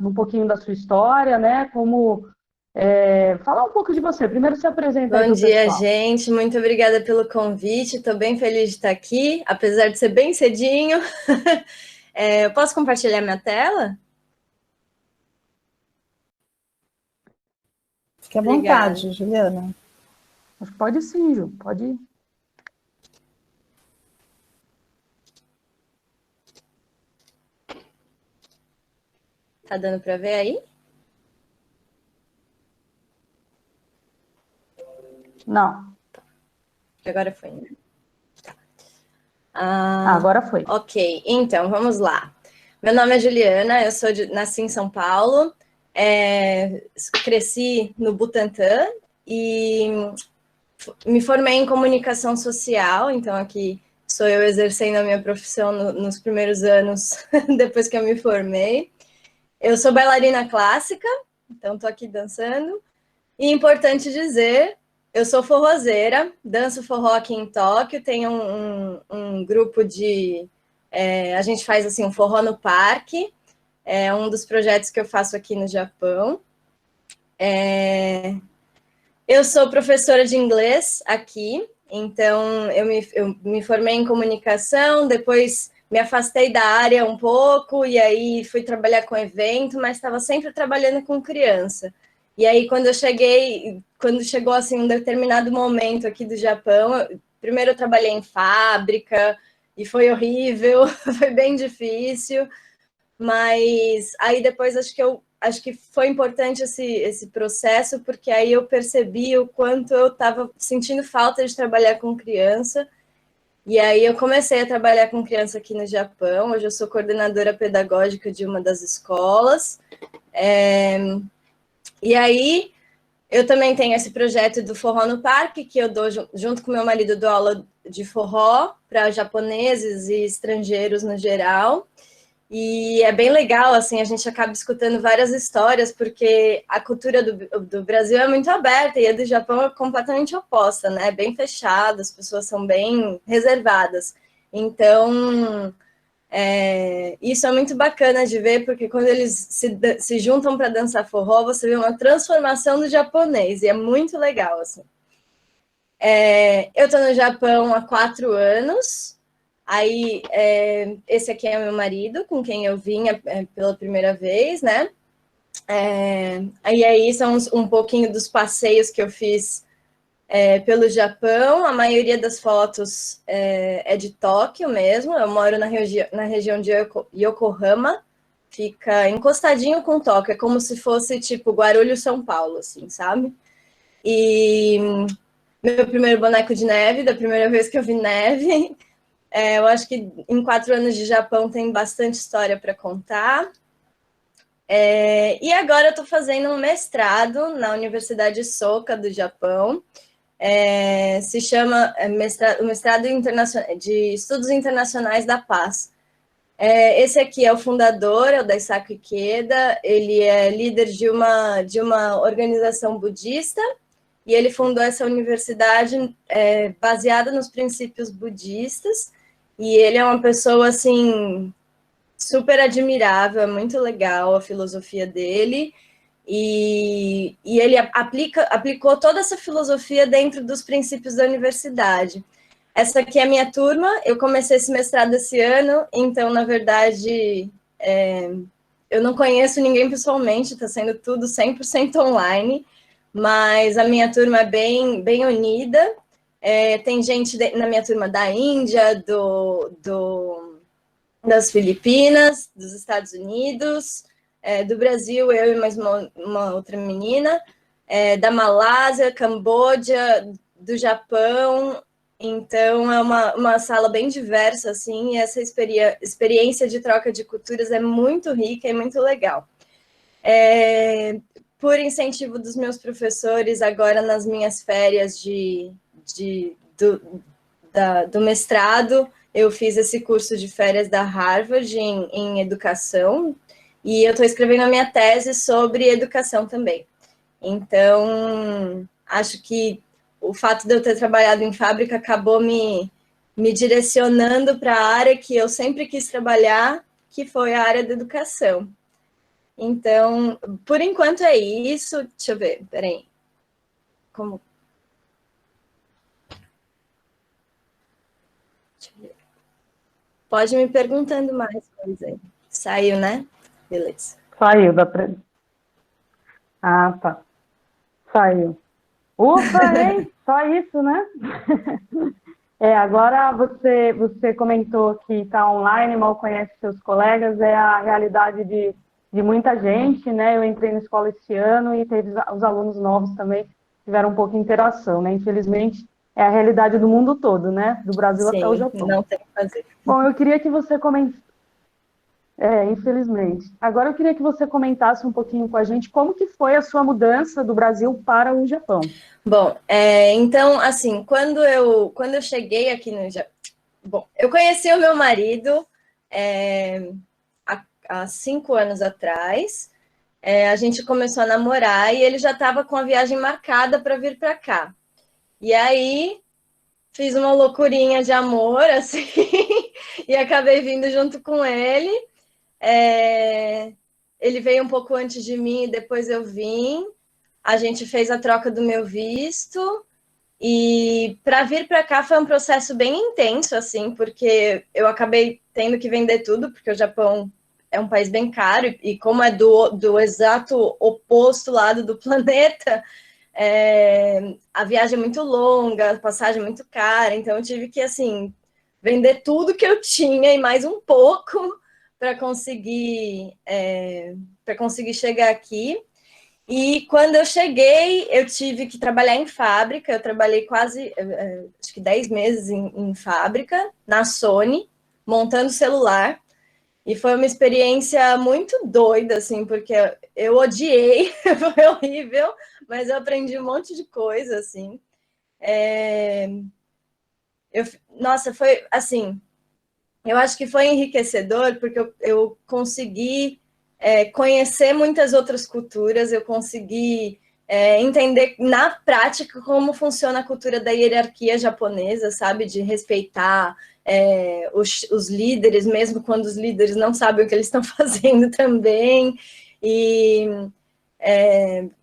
um pouquinho da sua história, né? Falar um pouco de você. Primeiro se apresenta aí Bom para o dia, pessoal. gente. Muito obrigada pelo convite. Estou bem feliz de estar aqui, apesar de ser bem cedinho. Eu posso compartilhar minha tela? Fique à Obrigada. vontade, Juliana. Acho que pode sim, Ju. Pode ir. Tá dando para ver aí? Não. Agora foi, né? Agora foi. Ok, então vamos lá. Meu nome é Juliana, nasci em São Paulo, cresci no Butantã e me formei em comunicação social, então aqui sou eu exercendo a minha profissão nos primeiros anos depois que eu me formei. Eu sou bailarina clássica, então estou aqui dançando. E importante dizer, eu sou forrozeira, danço forró aqui em Tóquio, tenho um grupo a gente faz assim um forró no parque, é um dos projetos que eu faço aqui no Japão. Eu sou professora de inglês aqui, então eu me formei em comunicação, depois me afastei da área um pouco, e aí fui trabalhar com evento, mas estava sempre trabalhando com criança. E aí, quando chegou assim um determinado momento aqui do Japão, primeiro eu trabalhei em fábrica, e foi horrível, foi bem difícil, mas aí depois acho que foi importante esse processo, porque aí eu percebi o quanto eu estava sentindo falta de trabalhar com criança. E aí eu comecei a trabalhar com criança aqui no Japão. Hoje eu sou coordenadora pedagógica de uma das escolas. E aí eu também tenho esse projeto do Forró no Parque, que eu dou junto com meu marido, dou aula de forró para japoneses e estrangeiros no geral. E é bem legal, assim, a gente acaba escutando várias histórias, porque a cultura do Brasil é muito aberta e a do Japão é completamente oposta, né? Bem fechada, as pessoas são bem reservadas. Então, isso é muito bacana de ver, porque quando eles se juntam para dançar forró, você vê uma transformação do japonês, e é muito legal, assim. Eu estou no Japão há 4 anos. Aí, esse aqui é meu marido, com quem eu vim pela primeira vez, né? E aí são um pouquinho dos passeios que eu fiz pelo Japão. A maioria das fotos é de Tóquio mesmo. Eu moro na região de Yokohama, fica encostadinho com Tóquio. É como se fosse, tipo, Guarulhos, São Paulo, assim, sabe? E meu primeiro boneco de neve, da primeira vez que eu vi neve. Eu acho que em 4 anos de Japão tem bastante história para contar. E agora eu estou fazendo um mestrado na Universidade Soka do Japão. Se chama o mestrado de Estudos Internacionais da Paz. Esse aqui é o fundador, é o Daisaku Ikeda. Ele é líder de uma organização budista e ele fundou essa universidade baseada nos princípios budistas. E ele é uma pessoa, assim, super admirável, é muito legal a filosofia dele. E ele aplicou toda essa filosofia dentro dos princípios da universidade. Essa aqui é a minha turma, eu comecei esse mestrado esse ano, então, na verdade, eu não conheço ninguém pessoalmente, está sendo tudo 100% online, mas a minha turma é bem, bem unida. Tem gente na minha turma da Índia, das Filipinas, dos Estados Unidos, do Brasil, eu e mais uma outra menina, da Malásia, Camboja, do Japão. Então, é uma sala bem diversa, assim, e essa experiência de troca de culturas é muito rica e muito legal. Por incentivo dos meus professores, agora nas minhas férias do mestrado, eu fiz esse curso de férias da Harvard em educação, e eu estou escrevendo a minha tese sobre educação também. Então, acho que o fato de eu ter trabalhado em fábrica acabou me direcionando para a área que eu sempre quis trabalhar, que foi a área da educação. Então, por enquanto é isso. Deixa eu ver, peraí. Como? Deixa eu ver. Pode me perguntando mais coisa aí. Saiu, né? Beleza. Saiu da pre... Ah, tá. Saiu. Ufa, hein? Só isso, né? Agora você comentou que está online, mal conhece seus colegas, é a realidade de muita gente, né? Eu entrei na escola esse ano e teve os alunos novos também tiveram um pouco de interação, né? Infelizmente, é a realidade do mundo todo, né? Do Brasil até o Sim, Japão. não tem o que fazer. Bom, eu queria que você comentasse. Infelizmente. Agora eu queria que você comentasse um pouquinho com a gente como que foi a sua mudança do Brasil para o Japão. Bom, então, assim, quando eu cheguei aqui no Japão, bom, eu conheci o meu marido há 5 anos atrás. A gente começou a namorar e ele já estava com a viagem marcada para vir para cá. E aí fiz uma loucurinha de amor, assim, e acabei vindo junto com ele. Ele veio um pouco antes de mim e depois eu vim. A gente fez a troca do meu visto. E para vir para cá foi um processo bem intenso, assim, porque eu acabei tendo que vender tudo, porque o Japão é um país bem caro, e como é do exato oposto lado do planeta, a viagem é muito longa, a passagem é muito cara, então eu tive que, assim, vender tudo que eu tinha e mais um pouco para conseguir chegar aqui. E quando eu cheguei, eu tive que trabalhar em fábrica. Eu trabalhei quase, acho que 10 meses em fábrica, na Sony, montando celular. E foi uma experiência muito doida, assim, porque eu odiei, foi horrível, mas eu aprendi um monte de coisa, assim. Nossa, foi, assim, eu acho que foi enriquecedor, porque eu consegui conhecer muitas outras culturas, eu consegui entender na prática como funciona a cultura da hierarquia japonesa, sabe? De respeitar os líderes, mesmo quando os líderes não sabem o que eles estão fazendo também. E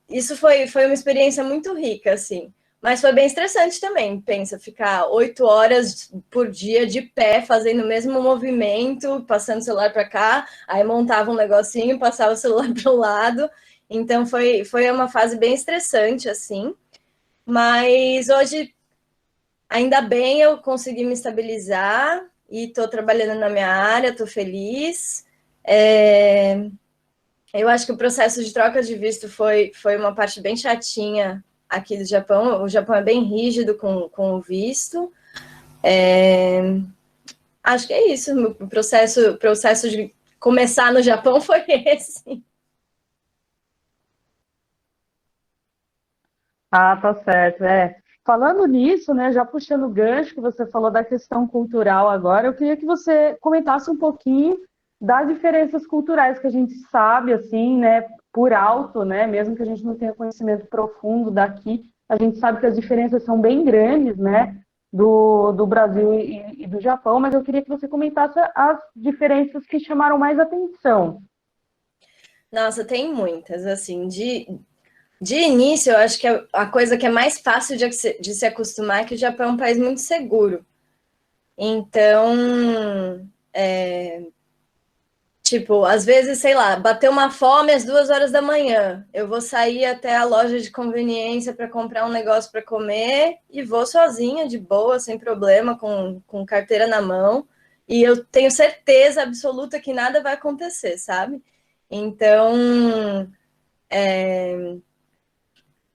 isso foi uma experiência muito rica, assim. Mas foi bem estressante também, pensa, ficar 8 horas por dia de pé, fazendo o mesmo movimento, passando o celular para cá, aí montava um negocinho, passava o celular para o lado. Então foi uma fase bem estressante, assim. Mas hoje, ainda bem, eu consegui me estabilizar e estou trabalhando na minha área, estou feliz. Eu acho que o processo de troca de visto foi uma parte bem chatinha aqui do Japão. O Japão é bem rígido com o visto. Acho que é isso. O processo de começar no Japão foi esse. Ah, tá certo. Falando nisso, né, já puxando o gancho que você falou da questão cultural agora, eu queria que você comentasse um pouquinho das diferenças culturais que a gente sabe, assim, né, por alto, né, mesmo que a gente não tenha conhecimento profundo daqui, a gente sabe que as diferenças são bem grandes, né, do Brasil e do Japão, mas eu queria que você comentasse as diferenças que chamaram mais atenção. Nossa, tem muitas, assim, de início, eu acho que a coisa que é mais fácil de se acostumar é que o Japão é um país muito seguro. Então, tipo, às vezes, sei lá, bateu uma fome às 2 horas da manhã. Eu vou sair até a loja de conveniência para comprar um negócio para comer e vou sozinha, de boa, sem problema, com carteira na mão. E eu tenho certeza absoluta que nada vai acontecer, sabe? Então,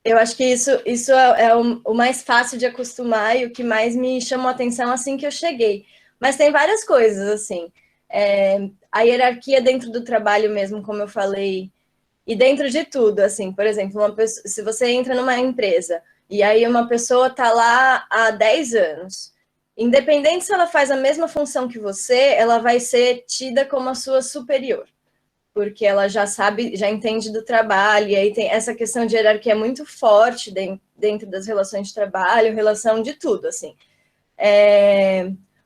eu acho que isso é o mais fácil de acostumar e o que mais me chamou a atenção assim que eu cheguei. Mas tem várias coisas, assim. A hierarquia dentro do trabalho mesmo, como eu falei, e dentro de tudo, assim, por exemplo, se você entra numa empresa e aí uma pessoa está lá há 10 anos, independente se ela faz a mesma função que você, ela vai ser tida como a sua superior, porque ela já sabe, já entende do trabalho, e aí tem essa questão de hierarquia muito forte dentro das relações de trabalho, relação de tudo, assim.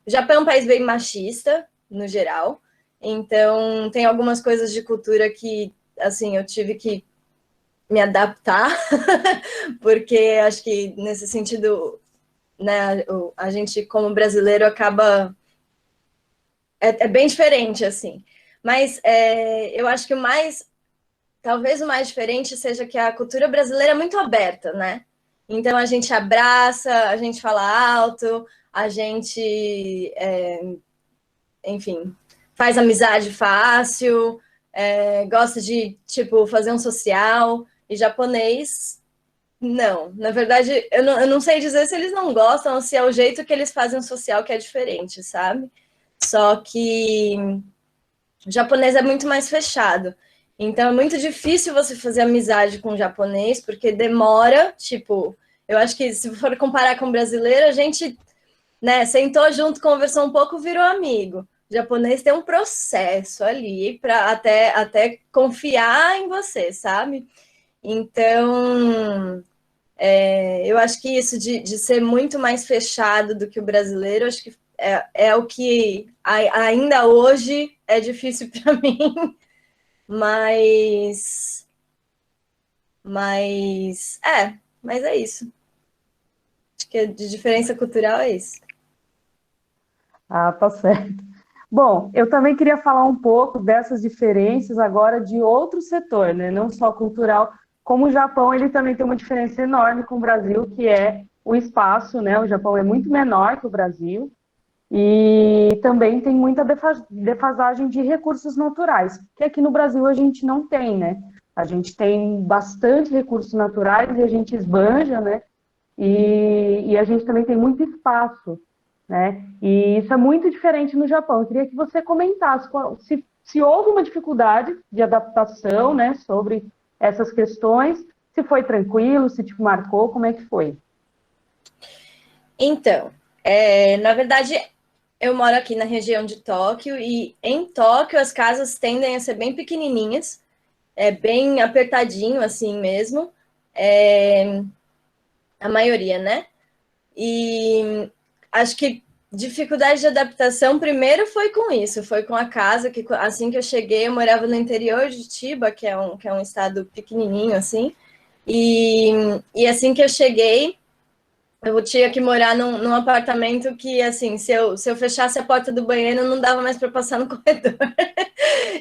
O Japão é um país bem machista, no geral, então tem algumas coisas de cultura que assim, eu tive que me adaptar, porque acho que nesse sentido, né, a gente como brasileiro acaba é bem diferente, assim. Mas eu acho que talvez o mais diferente seja que a cultura brasileira é muito aberta, né? Então a gente abraça, a gente fala alto, a gente, enfim, faz amizade fácil, gosta de, tipo, fazer um social. E japonês, não. Na verdade, eu não sei dizer se eles não gostam ou se é o jeito que eles fazem o social que é diferente, sabe? Só que o japonês é muito mais fechado. Então é muito difícil você fazer amizade com o japonês, porque demora, tipo, eu acho que se for comparar com o brasileiro, a gente, né, sentou junto, conversou um pouco, virou amigo. O japonês tem um processo ali para até confiar em você, sabe? Então, eu acho que isso de ser muito mais fechado do que o brasileiro, acho que é o que ainda hoje é difícil para mim, mas, mas é isso. Acho que de diferença cultural é isso. Ah, tá certo. Bom, eu também queria falar um pouco dessas diferenças agora de outro setor, né? Não só cultural, como o Japão, ele também tem uma diferença enorme com o Brasil, que é o espaço, né? O Japão é muito menor que o Brasil e também tem muita defasagem de recursos naturais, que aqui no Brasil a gente não tem, né? A gente tem bastante recursos naturais e a gente esbanja, né? E a gente também tem muito espaço, né? E isso é muito diferente no Japão. Eu queria que você comentasse se houve uma dificuldade de adaptação, né, sobre essas questões, se foi tranquilo, se te marcou, como é que foi? Então, na verdade, eu moro aqui na região de Tóquio e em Tóquio as casas tendem a ser bem pequenininhas, bem apertadinho assim mesmo, a maioria, né? E acho que dificuldade de adaptação primeiro foi com isso, foi com a casa, que assim que eu cheguei, eu morava no interior de Chiba, que é um estado pequenininho assim, e assim que eu cheguei, eu tinha que morar num apartamento que, assim, se eu fechasse a porta do banheiro, não dava mais para passar no corredor.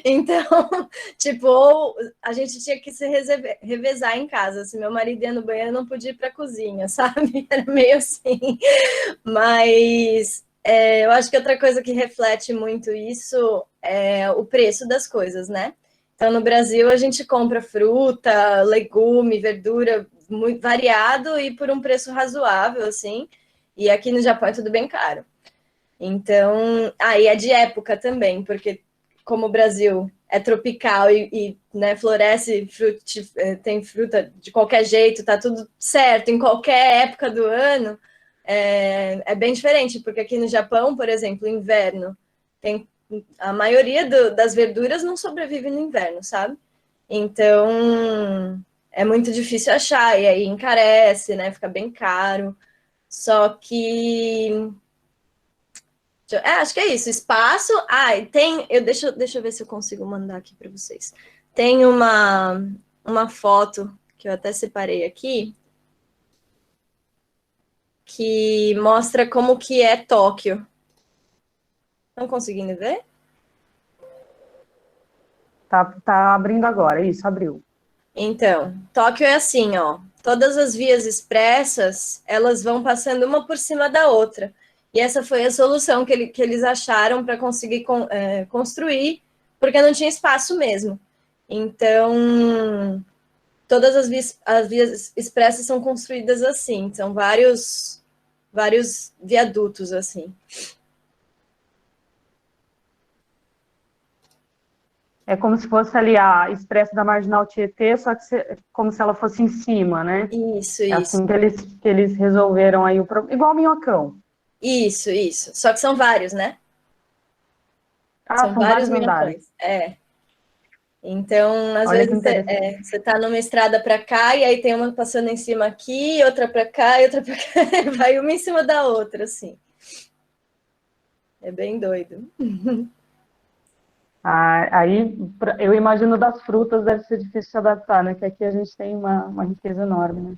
Então, tipo, ou a gente tinha que se revezar em casa. Se meu marido ia no banheiro, eu não podia ir para a cozinha, sabe? Era meio assim. Mas eu acho que outra coisa que reflete muito isso é o preço das coisas, né? Então, no Brasil, a gente compra fruta, legume, verdura muito variado e por um preço razoável, assim. E aqui no Japão é tudo bem caro. Então, e é de época também, porque como o Brasil é tropical né, floresce, tem fruta de qualquer jeito, tá tudo certo em qualquer época do ano, é bem diferente, porque aqui no Japão, por exemplo, inverno, a maioria das verduras não sobrevive no inverno, sabe? Então, é muito difícil achar, e aí encarece, né? Fica bem caro. Só que acho que é isso. Espaço. Deixa eu ver se eu consigo mandar aqui para vocês. Tem uma foto que eu até separei aqui que mostra como que é Tóquio. Estão conseguindo ver? Tá abrindo agora, isso, abriu. Então, Tóquio é assim, ó. Todas as vias expressas, elas vão passando uma por cima da outra. E essa foi a solução que eles acharam para conseguir construir, porque não tinha espaço mesmo. Então, todas as vias expressas são construídas assim. São vários viadutos, assim. É como se fosse ali a Expresso da Marginal Tietê, só que como se ela fosse em cima, né? Isso, É isso. assim que eles resolveram aí o problema. Igual o Minhocão. Isso. Só que são vários, né? Ah, São são vários vários andares. minhocões. Então, às Olha que vezes, interessante. você está numa estrada para cá, e aí tem uma passando em cima aqui, outra para cá, e outra para cá, vai uma em cima da outra, assim. É bem doido. Aí eu imagino das frutas deve ser difícil se adaptar, né? Que aqui a gente tem uma riqueza enorme, né?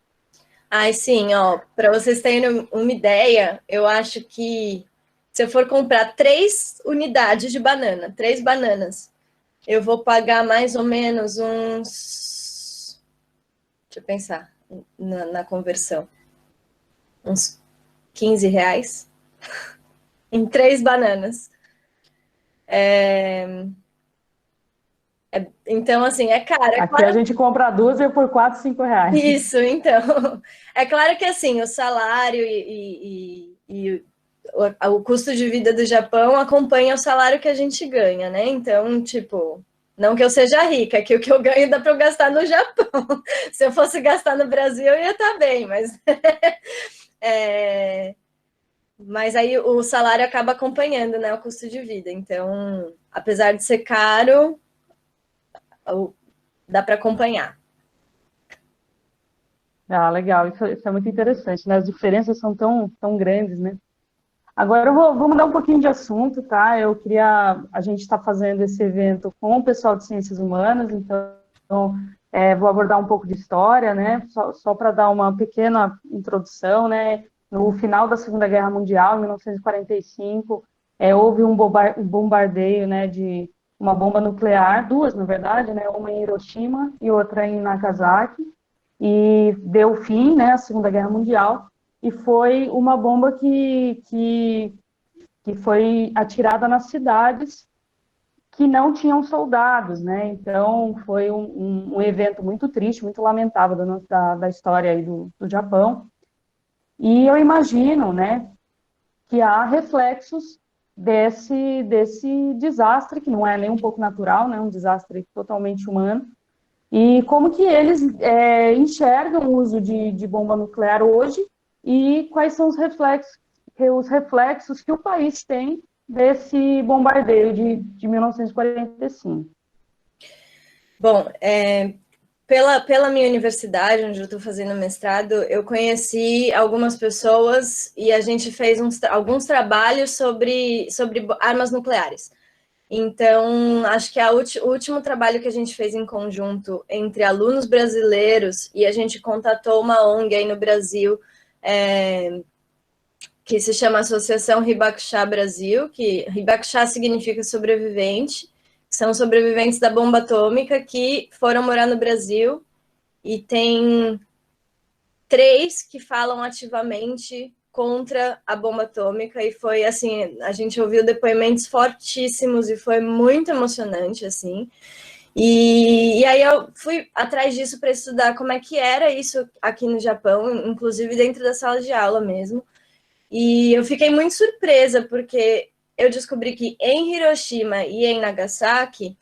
Ai, sim, ó, para vocês terem uma ideia, eu acho que se eu for comprar 3 unidades de banana, 3 bananas, eu vou pagar mais ou menos uns. Deixa eu pensar na conversão. Uns R$ 15 em 3 bananas. Então, assim, é caro. Aqui a gente compra 2 e por 4, 5 reais. Isso, então. É claro que, assim, o salário e o custo de vida do Japão acompanha o salário que a gente ganha, né? Então, tipo, não que eu seja rica, que o que eu ganho dá para eu gastar no Japão. Se eu fosse gastar no Brasil, eu ia estar bem, mas. Mas aí o salário acaba acompanhando, né, o custo de vida. Então, apesar de ser caro, dá para acompanhar. Ah, legal, isso é muito interessante, né? As diferenças são tão grandes, né? Agora vou mudar um pouquinho de assunto, tá? A gente está fazendo esse evento com o pessoal de Ciências Humanas, então vou abordar um pouco de história, né? Só para dar uma pequena introdução, né? No final da Segunda Guerra Mundial, em 1945, houve um bombardeio, né, de uma bomba nuclear, duas, na verdade, né? Uma em Hiroshima e outra em Nagasaki, e deu fim, né, à Segunda Guerra Mundial, e foi uma bomba que foi atirada nas cidades que não tinham soldados, né? Então foi um evento muito triste, muito lamentável da história aí do Japão. E eu imagino, né, que há reflexos desse desastre, que não é nem um pouco natural, né, um desastre totalmente humano, e como que eles enxergam o uso de bomba nuclear hoje e quais são os reflexos que o país tem desse bombardeio de 1945. Bom, pela minha universidade, onde eu estou fazendo mestrado, eu conheci algumas pessoas e a gente fez alguns trabalhos sobre armas nucleares. Então, acho que o último trabalho que a gente fez em conjunto entre alunos brasileiros, e a gente contatou uma ONG aí no Brasil, que se chama Associação Hibakusha Brasil, que Hibakusha significa sobrevivente, são sobreviventes da bomba atômica que foram morar no Brasil, e tem 3 que falam ativamente contra a bomba atômica, e foi assim, a gente ouviu depoimentos fortíssimos e foi muito emocionante, assim. E aí eu fui atrás disso para estudar como é que era isso aqui no Japão, inclusive dentro da sala de aula mesmo. E eu fiquei muito surpresa, porque eu descobri que em Hiroshima e em Nagasaki,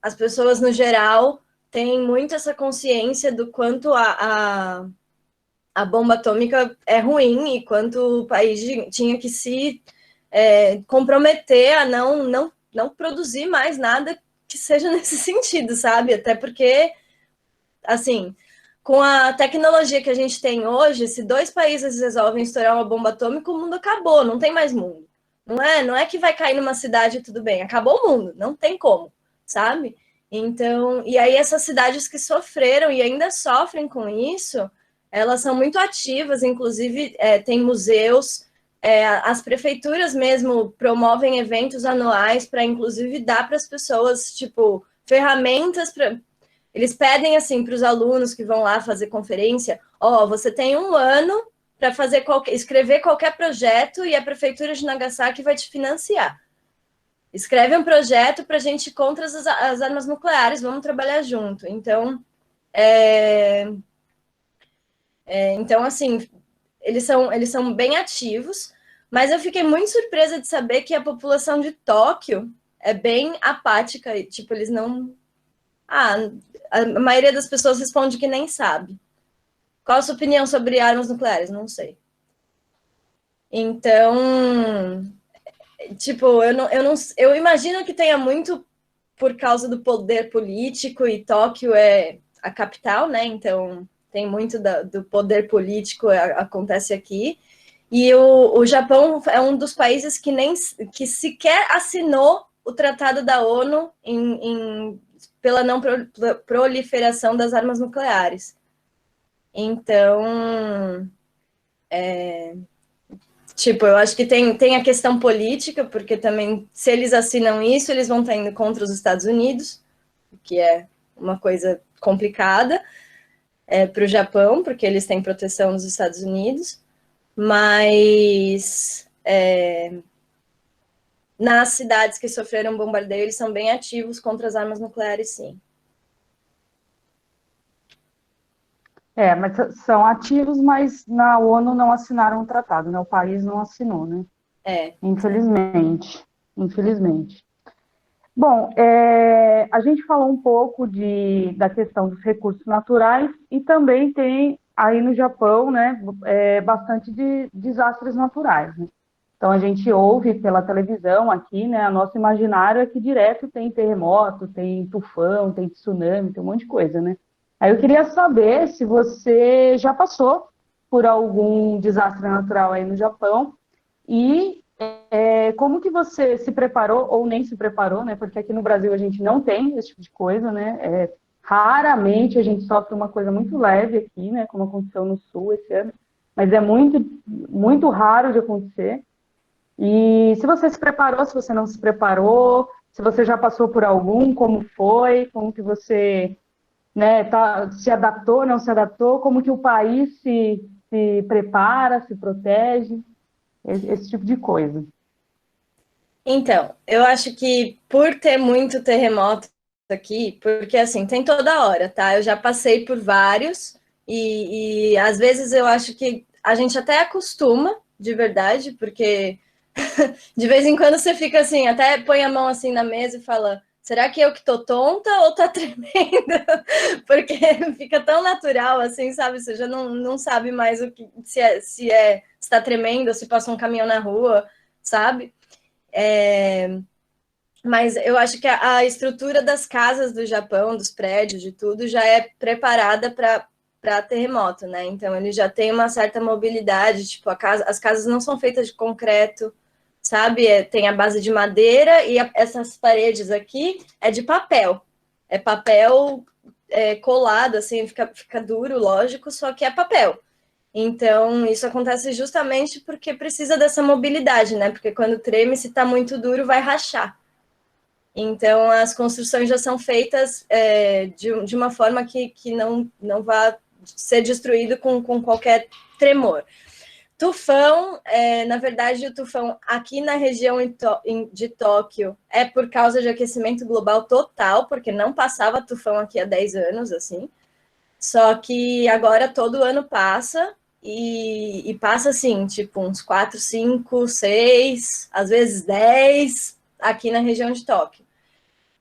as pessoas, no geral, têm muito essa consciência do quanto a bomba atômica é ruim e quanto o país tinha que se comprometer a não produzir mais nada que seja nesse sentido, sabe? Até porque, assim, com a tecnologia que a gente tem hoje, se 2 países resolvem estourar uma bomba atômica, o mundo acabou, não tem mais mundo. Não é que vai cair numa cidade e tudo bem, acabou o mundo, não tem como, sabe? Então, e aí essas cidades que sofreram e ainda sofrem com isso, elas são muito ativas, inclusive tem museus, as prefeituras mesmo promovem eventos anuais para, inclusive, dar para as pessoas, tipo, ferramentas para. Eles pedem, assim, para os alunos que vão lá fazer conferência, você tem 1 ano para escrever qualquer projeto e a prefeitura de Nagasaki vai te financiar. Escreve um projeto para a gente ir contra as armas nucleares, vamos trabalhar junto. Então, então, assim, eles são bem ativos, mas eu fiquei muito surpresa de saber que a população de Tóquio é bem apática, e, tipo, eles não. A maioria das pessoas responde que nem sabe. Qual a sua opinião sobre armas nucleares? Não sei. Então, tipo, eu imagino que tenha muito por causa do poder político, e Tóquio é a capital, né? Então, tem muito do poder político acontece aqui. E o Japão é um dos países que sequer assinou o Tratado da ONU pela não proliferação das armas nucleares. Então, tipo, eu acho que tem a questão política, porque também, se eles assinam isso, eles vão estar indo contra os Estados Unidos, que é uma coisa complicada para o Japão, porque eles têm proteção dos Estados Unidos, mas nas cidades que sofreram bombardeio, eles são bem ativos contra as armas nucleares, sim. Mas são ativos, mas na ONU não assinaram o tratado, né? O país não assinou, né? Infelizmente. Bom, a gente falou um pouco da questão dos recursos naturais e também tem aí no Japão, né, bastante de desastres naturais, né? Então a gente ouve pela televisão aqui, né, a nosso imaginário é que direto tem terremoto, tem tufão, tem tsunami, tem um monte de coisa, né? Aí eu queria saber se você já passou por algum desastre natural aí no Japão e como que você se preparou ou nem se preparou, né? Porque aqui no Brasil a gente não tem esse tipo de coisa, né? Raramente a gente sofre uma coisa muito leve aqui, né? Como aconteceu no Sul esse ano, mas é muito, muito raro de acontecer. E se você se preparou, se você não se preparou, se você já passou por algum, como foi, como que você, né, se adaptou, não se adaptou, como que o país se prepara, se protege, esse tipo de coisa. Então, eu acho que por ter muito terremoto aqui, porque assim, tem toda hora, tá? Eu já passei por vários e às vezes eu acho que a gente até acostuma, de verdade, porque de vez em quando você fica assim, até põe a mão assim na mesa e fala, será que eu que tô tonta ou tá tremendo? Porque fica tão natural assim, sabe? Você já não sabe mais o que se tá tremendo, se passa um caminhão na rua, sabe? Mas eu acho que a estrutura das casas do Japão, dos prédios, de tudo, já é preparada para terremoto, né? Então, ele já tem uma certa mobilidade, tipo, as casas não são feitas de concreto, sabe? Tem a base de madeira e essas paredes aqui é de papel. É papel colado, assim, fica duro, lógico, só que é papel. Então, isso acontece justamente porque precisa dessa mobilidade, né? Porque quando treme, se está muito duro, vai rachar. Então, as construções já são feitas de uma forma que não vá ser destruído com qualquer tremor. Tufão, na verdade, o tufão aqui na região de Tóquio é por causa de aquecimento global total, porque não passava tufão aqui há 10 anos, assim. Só que agora todo ano passa, e passa assim, tipo uns 4, 5, 6, às vezes 10, aqui na região de Tóquio.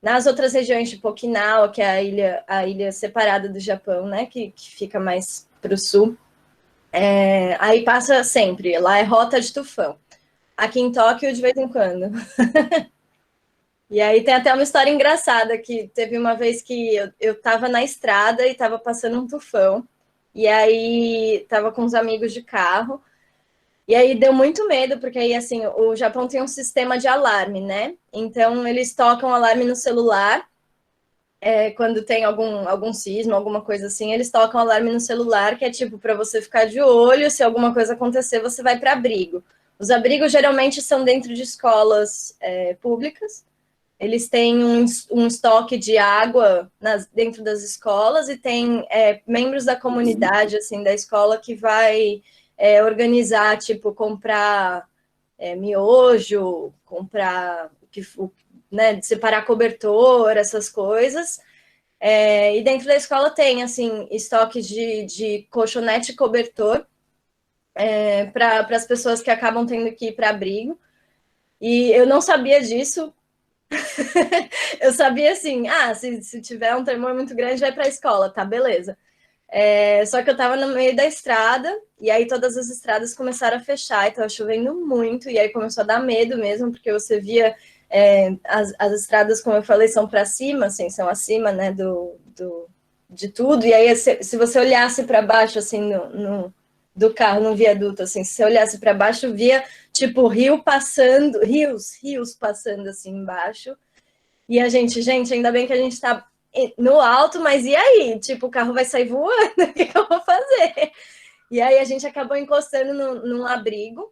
Nas outras regiões, tipo Okinawa, que é a ilha separada do Japão, né, que fica mais para o sul, aí passa sempre, lá é rota de tufão. Aqui em Tóquio, de vez em quando. E aí tem até uma história engraçada, que teve uma vez que eu tava na estrada e tava passando um tufão, e aí tava com uns amigos de carro, e aí deu muito medo, porque aí, assim, o Japão tem um sistema de alarme, né? Então, eles tocam alarme no celular, quando tem algum sismo, alguma coisa assim, eles tocam alarme no celular, que é tipo para você ficar de olho, se alguma coisa acontecer, você vai para abrigo. Os abrigos geralmente são dentro de escolas públicas, eles têm um estoque de água dentro das escolas e tem membros da comunidade, assim, da escola que vai organizar, tipo, comprar miojo, comprar, né, separar cobertor, essas coisas. E dentro da escola tem, assim, estoque de colchonete e cobertor para as pessoas que acabam tendo que ir para abrigo. E eu não sabia disso. Eu sabia assim, se tiver um tremor muito grande, vai para a escola, tá, beleza. Só que eu estava no meio da estrada, e aí todas as estradas começaram a fechar, e estava chovendo muito, e aí começou a dar medo mesmo, porque você via as estradas, como eu falei, são para cima, assim, são acima, né, de tudo, e aí se você olhasse para baixo, assim, do carro, no viaduto, assim, se você olhasse para baixo, via tipo, rios passando assim embaixo. E a gente, ainda bem que a gente tá no alto, mas e aí? Tipo, o carro vai sair voando, o que eu vou fazer? E aí a gente acabou encostando num abrigo,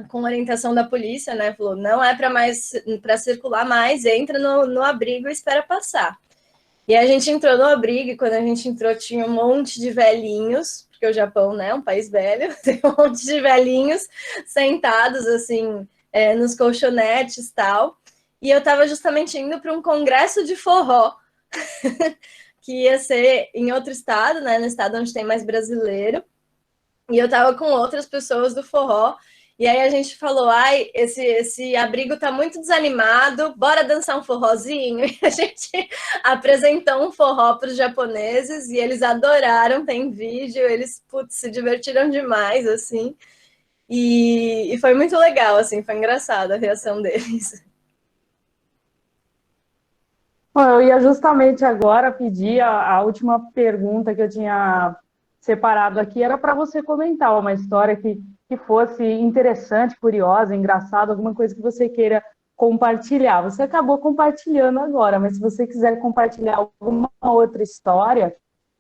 com orientação da polícia, né? Falou, não é para circular mais, entra no abrigo e espera passar. E a gente entrou no abrigo, e quando a gente entrou, tinha um monte de velhinhos, porque o Japão, né, é um país velho, tem um monte de velhinhos sentados, assim, nos colchonetes e tal. E eu estava justamente indo para um congresso de forró, que ia ser em outro estado, né, no estado onde tem mais brasileiro. E eu estava com outras pessoas do forró, e aí a gente falou, ai, esse abrigo tá muito desanimado, bora dançar um forrozinho? E a gente apresentou um forró para os japoneses, e eles adoraram, tem vídeo, eles, putz, se divertiram demais, assim, e foi muito legal, assim, foi engraçado a reação deles. Bom, eu ia justamente agora pedir a última pergunta que eu tinha separado aqui, era para você comentar uma história que fosse interessante, curiosa, engraçada, alguma coisa que você queira compartilhar. Você acabou compartilhando agora, mas se você quiser compartilhar alguma outra história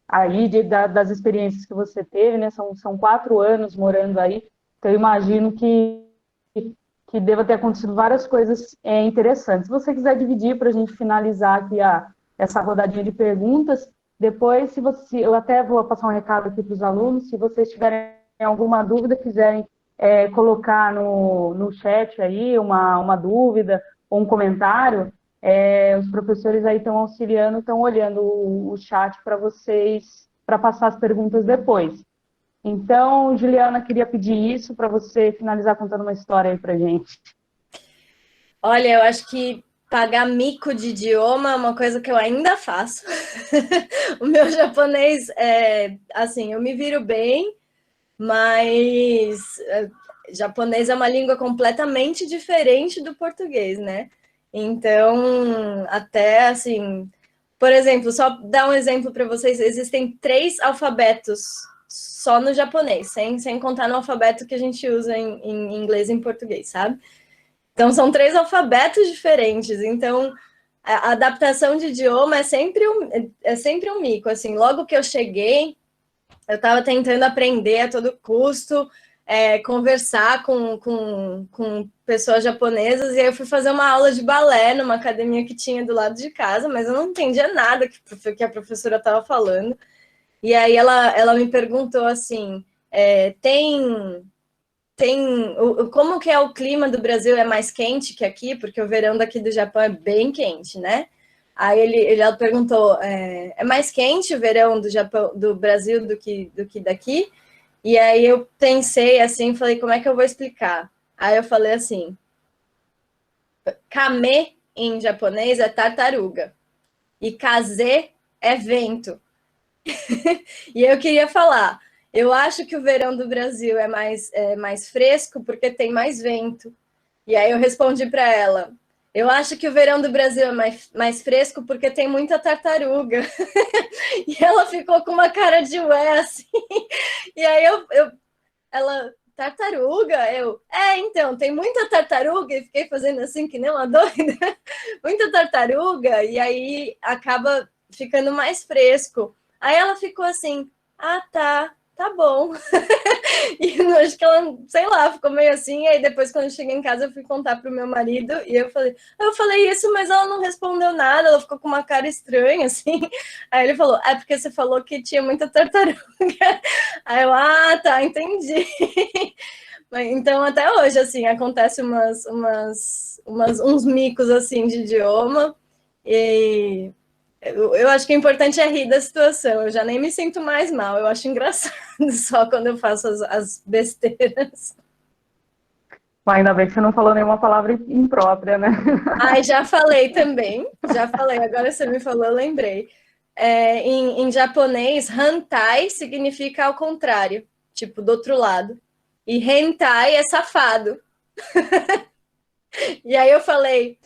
aí das experiências que você teve, né? São 4 anos morando aí, então eu imagino que deva ter acontecido várias coisas interessantes. Se você quiser dividir para a gente finalizar aqui essa rodadinha de perguntas, depois, se você, eu até vou passar um recado aqui para os alunos, se vocês tiverem alguma dúvida, quiserem colocar no chat aí uma dúvida ou um comentário, os professores aí estão auxiliando, estão olhando o chat para vocês, para passar as perguntas depois. Então, Juliana, queria pedir isso para você finalizar contando uma história aí para gente. Olha, eu acho que pagar mico de idioma é uma coisa que eu ainda faço. O meu japonês assim, eu me viro bem, mas japonês é uma língua completamente diferente do português, né? Então, até assim, por exemplo, só dar um exemplo para vocês, existem 3 alfabetos só no japonês, sem contar no alfabeto que a gente usa em inglês e em português, sabe? Então, são 3 alfabetos diferentes. Então, a adaptação de idioma é sempre um mico. Assim, logo que eu cheguei, eu estava tentando aprender a todo custo, conversar com pessoas japonesas, e aí eu fui fazer uma aula de balé numa academia que tinha do lado de casa, mas eu não entendia nada que a professora estava falando. E aí ela me perguntou assim, como que é o clima do Brasil? É mais quente que aqui? Porque o verão daqui do Japão é bem quente, né? Aí ela perguntou, é mais quente o verão do Japão, do Brasil do que daqui? E aí eu pensei assim, falei, como é que eu vou explicar? Aí eu falei assim, kame em japonês é tartaruga e kaze é vento. E eu queria falar, eu acho que o verão do Brasil é mais fresco porque tem mais vento. E aí eu respondi para ela, eu acho que o verão do Brasil é mais fresco porque tem muita tartaruga. E ela ficou com uma cara de ué, assim. E aí ela, tartaruga? Então, tem muita tartaruga, e fiquei fazendo assim, que nem uma doida. Muita tartaruga, e aí acaba ficando mais fresco. Aí ela ficou assim, ah, tá bom. E eu acho que ela, sei lá, ficou meio assim. E aí depois, quando eu cheguei em casa, eu fui contar pro meu marido. E eu falei isso, mas ela não respondeu nada. Ela ficou com uma cara estranha, assim. Aí ele falou, é porque você falou que tinha muita tartaruga. Aí eu, tá, entendi. Então, até hoje, assim, acontece uns micos, assim, de idioma. E eu acho que o importante é rir da situação. Eu já nem me sinto mais mal. Eu acho engraçado só quando eu faço as besteiras. Mas ainda bem que você não falou nenhuma palavra imprópria, né? Ai, já falei também. Já falei. Agora você me falou, eu lembrei. Em japonês, hantai significa ao contrário. Tipo, do outro lado. E hentai é safado. E aí eu falei,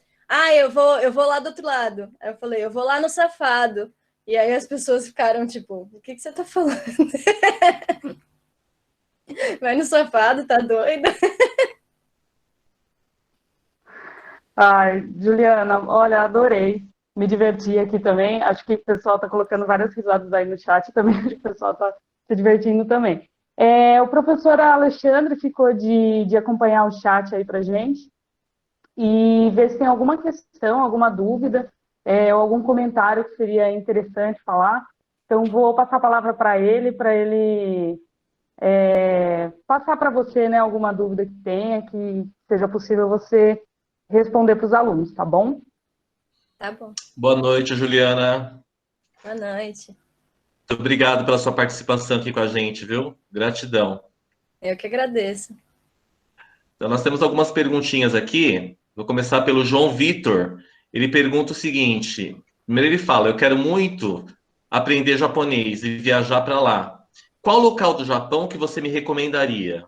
eu vou lá do outro lado. Aí eu falei, eu vou lá no safado. E aí as pessoas ficaram tipo, o que você tá falando? Vai no safado, tá doida? Ai, Juliana, olha, adorei. Me diverti aqui também. Acho que o pessoal está colocando várias risadas aí no chat também. Acho que o pessoal está se divertindo também. O professor Alexandre ficou de acompanhar o chat aí para gente e ver se tem alguma questão, alguma dúvida, ou algum comentário que seria interessante falar. Então, vou passar a palavra para ele passar para você, né, alguma dúvida que tenha, que seja possível você responder para os alunos, tá bom? Tá bom. Boa noite, Juliana. Boa noite. Muito obrigado pela sua participação aqui com a gente, viu? Gratidão. Eu que agradeço. Então, nós temos algumas perguntinhas aqui. Vou começar pelo João Vitor. Ele pergunta o seguinte: primeiro ele fala, eu quero muito aprender japonês e viajar para lá. Qual local do Japão que você me recomendaria?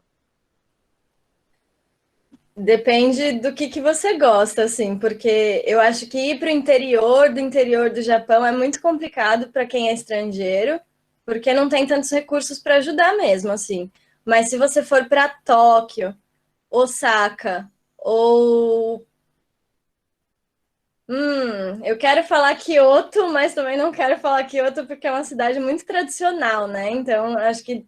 Depende do que você gosta, assim, porque eu acho que ir para o interior do Japão é muito complicado para quem é estrangeiro, porque não tem tantos recursos para ajudar mesmo, assim. Mas se você for para Tóquio, Osaka, ou eu quero falar Kyoto, mas também não quero falar Kyoto porque é uma cidade muito tradicional, né? Então, acho que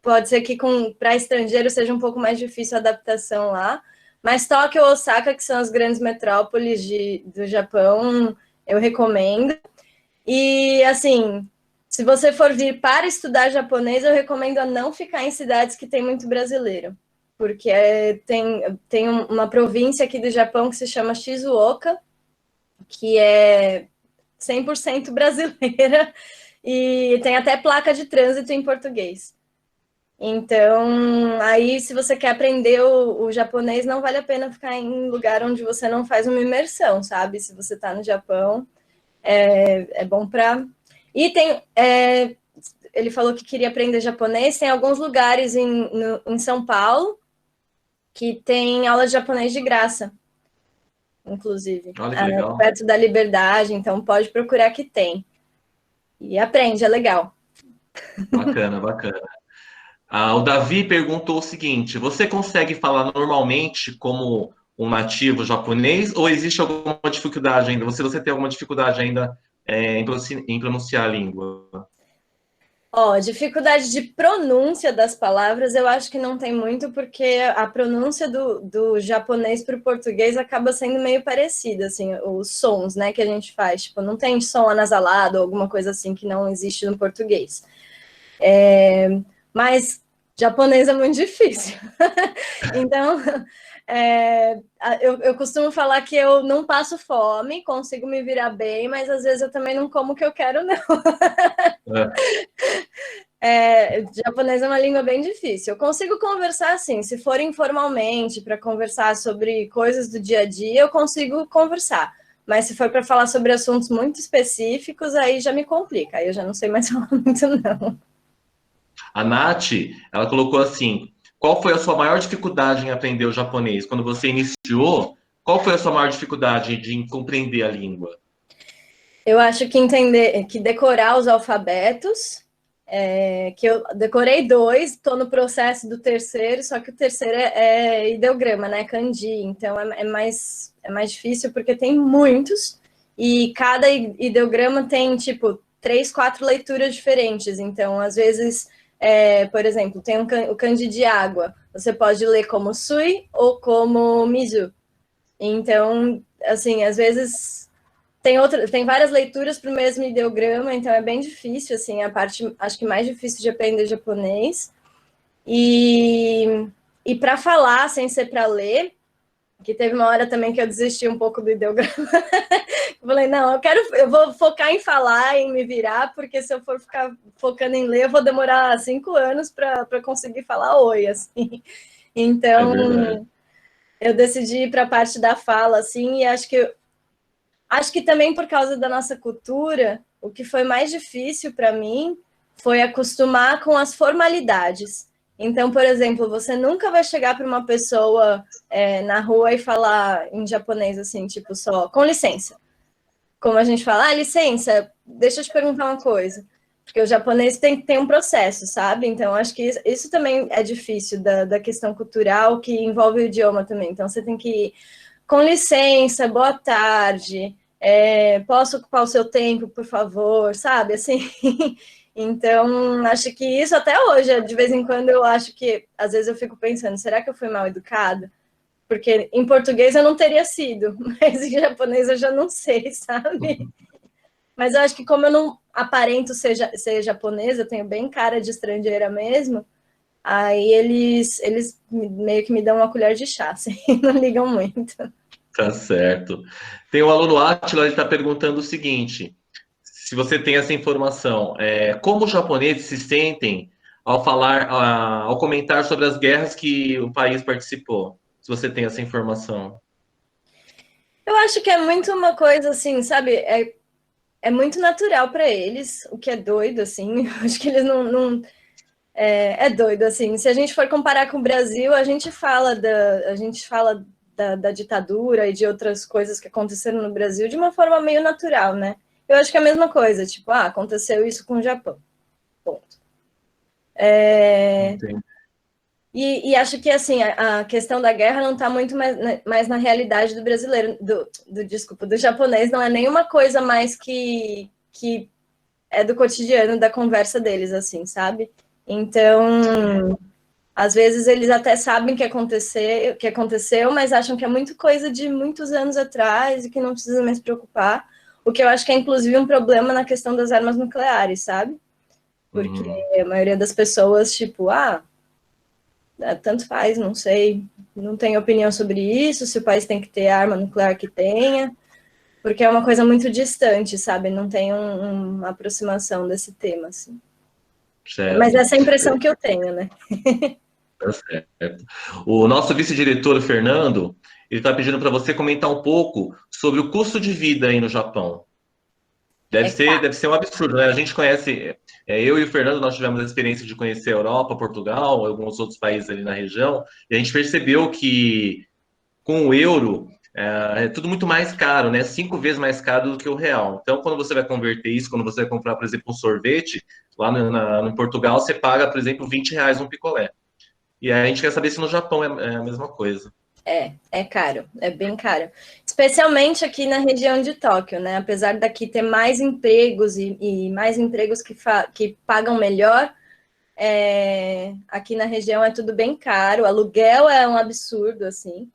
pode ser que para estrangeiro seja um pouco mais difícil a adaptação lá. Mas Tóquio ou Osaka, que são as grandes metrópoles do Japão, eu recomendo. E, assim, se você for vir para estudar japonês, eu recomendo a não ficar em cidades que tem muito brasileiro. Porque tem uma província aqui do Japão que se chama Shizuoka, que é 100% brasileira, e tem até placa de trânsito em português. Então, aí, se você quer aprender o japonês, não vale a pena ficar em lugar onde você não faz uma imersão, sabe? Se você está no Japão, é bom para... E ele falou que queria aprender japonês, tem alguns lugares em São Paulo que tem aula de japonês de graça, inclusive. Olha que legal. Perto da Liberdade, então pode procurar que tem. E aprende, é legal. Bacana, bacana. O Davi perguntou o seguinte: você consegue falar normalmente como um nativo japonês ou existe alguma dificuldade ainda? Você tem alguma dificuldade ainda em pronunciar a língua? Dificuldade de pronúncia das palavras, eu acho que não tem muito, porque a pronúncia do japonês para o português acaba sendo meio parecida, assim, os sons, né, que a gente faz. Tipo, não tem som anasalado ou alguma coisa assim que não existe no português. Mas japonês é muito difícil. Então, eu costumo falar que eu não passo fome, consigo me virar bem, mas às vezes eu também não como o que eu quero, não. Japonês é uma língua bem difícil. Eu consigo conversar assim, se for informalmente, para conversar sobre coisas do dia a dia, eu consigo conversar. Mas se for para falar sobre assuntos muito específicos, aí já me complica. Aí eu já não sei mais falar muito, não. A Nath, ela colocou assim: qual foi a sua maior dificuldade em aprender o japonês? Quando você iniciou, qual foi a sua maior dificuldade de compreender a língua? Eu acho que decorar os alfabetos, que eu decorei 2, estou no processo do terceiro, só que o terceiro é ideograma, né? Kanji, então é mais difícil porque tem muitos, e cada ideograma tem, tipo, 3, 4 leituras diferentes. Então, às vezes, por exemplo, tem o kanji de água, você pode ler como sui ou como mizu. Então, assim, às vezes tem várias leituras para o mesmo ideograma, então é bem difícil, assim, a parte, acho que mais difícil de aprender japonês. E para falar, sem ser para ler, que teve uma hora também que eu desisti um pouco do ideograma. Eu falei, não, eu vou focar em falar, em me virar, porque se eu for ficar focando em ler, eu vou demorar 5 anos para conseguir falar oi, assim. Então, eu decidi ir para a parte da fala, assim, e acho que também por causa da nossa cultura, o que foi mais difícil para mim foi acostumar com as formalidades. Então, por exemplo, você nunca vai chegar para uma pessoa na rua e falar em japonês assim, tipo só, com licença. Como a gente fala, licença, deixa eu te perguntar uma coisa. Porque o japonês tem um processo, sabe? Então, acho que isso também é difícil da questão cultural que envolve o idioma também. Então, você tem que com licença, boa tarde, posso ocupar o seu tempo, por favor, sabe, assim. Então, acho que isso até hoje, de vez em quando eu acho que, às vezes eu fico pensando, será que eu fui mal educada? Porque em português eu não teria sido, mas em japonês eu já não sei, sabe? Mas eu acho que como eu não aparento ser japonesa, eu tenho bem cara de estrangeira mesmo, aí eles meio que me dão uma colher de chá, assim, não ligam muito. Tá certo. Tem o aluno Átila, ele está perguntando o seguinte: se você tem essa informação, como os japoneses se sentem ao falar, ao comentar sobre as guerras que o país participou? Se você tem essa informação. Eu acho que é muito uma coisa assim, sabe? É muito natural para eles, o que é doido, assim. Eu acho que eles não é doido, assim. Se a gente for comparar com o Brasil, a gente fala da ditadura e de outras coisas que aconteceram no Brasil de uma forma meio natural, né? Eu acho que é a mesma coisa, tipo, aconteceu isso com o Japão. Ponto. E acho que, assim, a questão da guerra não está muito mais na realidade do brasileiro, do japonês, não é nenhuma coisa mais que é do cotidiano, da conversa deles, assim, sabe? Então, às vezes eles até sabem que aconteceu, mas acham que é muito coisa de muitos anos atrás e que não precisa mais se preocupar. O que eu acho que é, inclusive, um problema na questão das armas nucleares, sabe? Porque a maioria das pessoas, tipo, tanto faz, não sei, não tenho opinião sobre isso, se o país tem que ter arma nuclear que tenha, porque é uma coisa muito distante, sabe? Não tem uma aproximação desse tema, assim. Certo. Mas essa é a impressão que eu tenho, né? Tá certo. O nosso vice-diretor, Fernando, ele está pedindo para você comentar um pouco sobre o custo de vida aí no Japão. Deve ser um absurdo, né? A gente conhece, eu e o Fernando, nós tivemos a experiência de conhecer a Europa, Portugal, alguns outros países ali na região, e a gente percebeu que com o euro é tudo muito mais caro, né? 5 vezes mais caro do que o real. Então, quando você vai converter isso, quando você vai comprar, por exemplo, um sorvete, lá no Portugal, você paga, por exemplo, R$ 20 um picolé. E aí a gente quer saber se no Japão é a mesma coisa. É caro, é bem caro. Especialmente aqui na região de Tóquio, né? Apesar daqui ter mais empregos e mais empregos que pagam melhor, aqui na região é tudo bem caro. O aluguel é um absurdo, assim.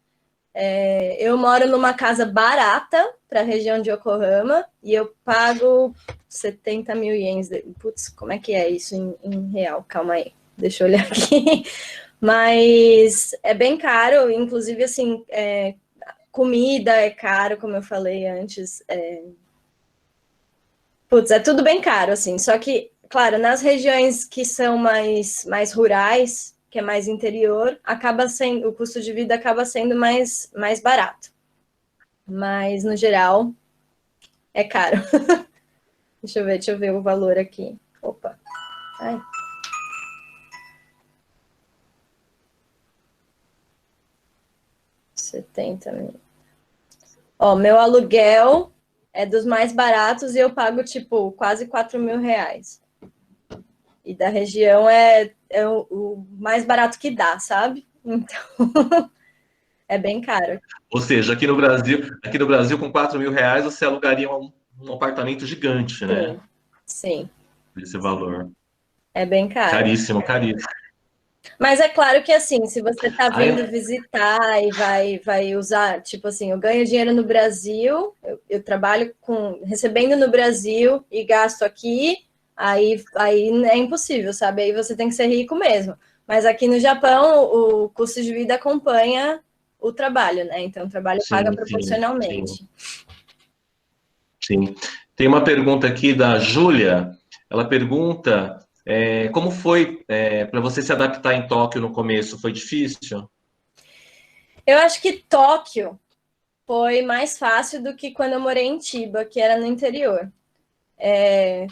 Eu moro numa casa barata para a região de Yokohama e eu pago 70 mil ienes. Putz, como é que é isso em real? Calma aí, deixa eu olhar aqui. Mas é bem caro, inclusive, assim, comida é caro, como eu falei antes. Putz, é tudo bem caro, assim. Só que, claro, nas regiões que são mais rurais, que é mais interior, o custo de vida acaba sendo mais barato. Mas, no geral, é caro. Deixa eu ver o valor aqui. Opa. Ai. R$70 mil. Meu aluguel é dos mais baratos e eu pago, tipo, quase R$4.000. E da região é o mais barato que dá, sabe? Então, é bem caro. Ou seja, aqui no Brasil com R$ 4.000, você alugaria um apartamento gigante, né? Sim. Esse valor. É bem caro. Caríssimo, caríssimo. Mas é claro que, assim, se você está vindo visitar e vai usar, tipo assim, eu ganho dinheiro no Brasil, eu trabalho recebendo no Brasil e gasto aqui, aí é impossível, sabe? Aí você tem que ser rico mesmo. Mas aqui no Japão, o custo de vida acompanha o trabalho, né? Então, o trabalho paga proporcionalmente. Sim. Tem uma pergunta aqui da Júlia. Ela pergunta como foi para você se adaptar em Tóquio no começo? Foi difícil? Eu acho que Tóquio foi mais fácil do que quando eu morei em Chiba, que era no interior.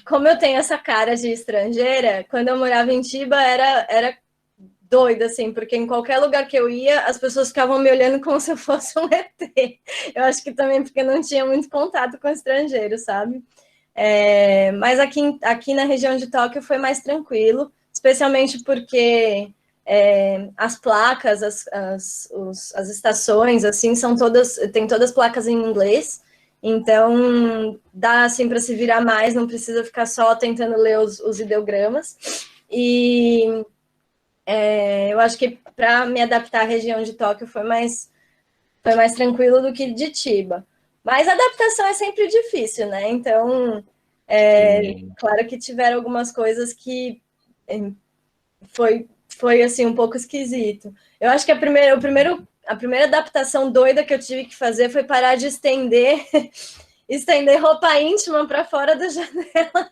Como eu tenho essa cara de estrangeira, quando eu morava em Chiba era doida, assim, porque em qualquer lugar que eu ia, as pessoas ficavam me olhando como se eu fosse um ET. Eu acho que também porque não tinha muito contato com estrangeiros, sabe? Mas aqui na região de Tóquio foi mais tranquilo, especialmente porque As placas, as estações, assim, tem todas placas em inglês, então dá, assim, para se virar mais, não precisa ficar só tentando ler os ideogramas. E eu acho que para me adaptar à região de Tóquio foi mais tranquilo do que de Chiba. Mas a adaptação é sempre difícil, né? Então, claro que tiveram algumas coisas que foi assim, um pouco esquisito. Eu acho que a primeira adaptação doida que eu tive que fazer foi parar de estender roupa íntima para fora da janela,